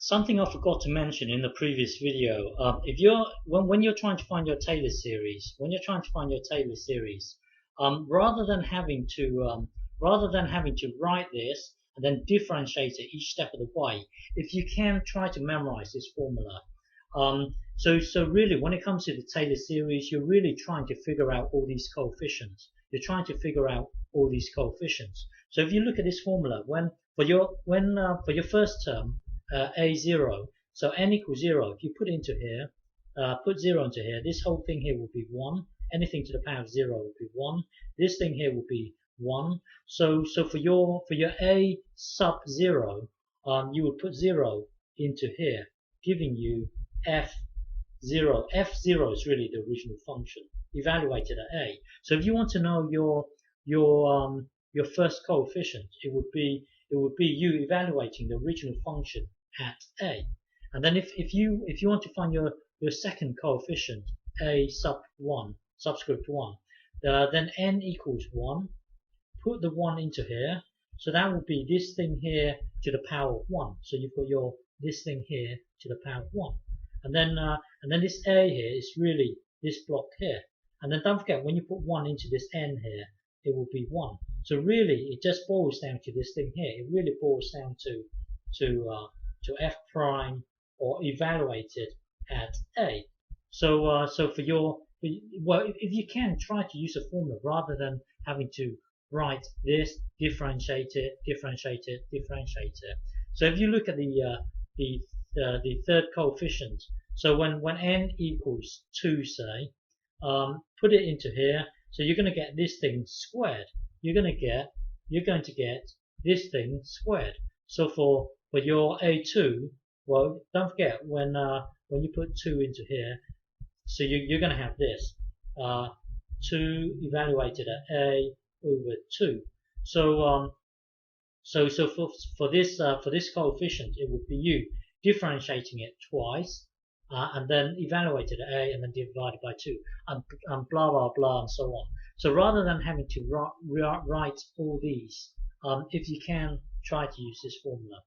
Something I forgot to mention in the previous video. If you're when you're trying to find your Taylor series, rather than having to write this and then differentiate it each step of the way, if you can try to memorize this formula. So really, when it comes to the Taylor series, you're really trying to figure out all these coefficients. You're trying to figure out all these coefficients. So if you look at this formula, for your first term, a0. So n equals 0. If you put it into here, put 0 into here, this whole thing here will be 1. Anything to the power of 0 will be 1. This thing here will be 1. So for your a sub 0, you would put 0 into here, giving you f0. f0 is really the original function evaluated at a. So if you want to know your first coefficient, it would be you evaluating the original function at a. And then if you want to find your second coefficient, a sub 1, subscript 1, then n equals 1. Put the 1 into here. So that would be this thing here to the power of 1. So you've got your this thing here to the power of 1. And then this a here is really this block here. And then don't forget, when you put 1 into this n here, it will be 1. So really, it just boils down to this thing here. It really boils down to f prime, or evaluated at a. So if you can, try to use a formula rather than having to write this, differentiate it. So if you look at the third coefficient, so when n equals 2, say, put it into here. So you're going to get this thing squared. You're going to get this thing squared. So for your a2, well, don't forget when you put 2 into here, so you're going to have this 2 evaluated at a over 2. So for this coefficient, it would be you differentiating it twice, and then evaluated at a, and then divided by 2, and blah blah blah and so on. So rather than having to write all these, if you can, try to use this formula.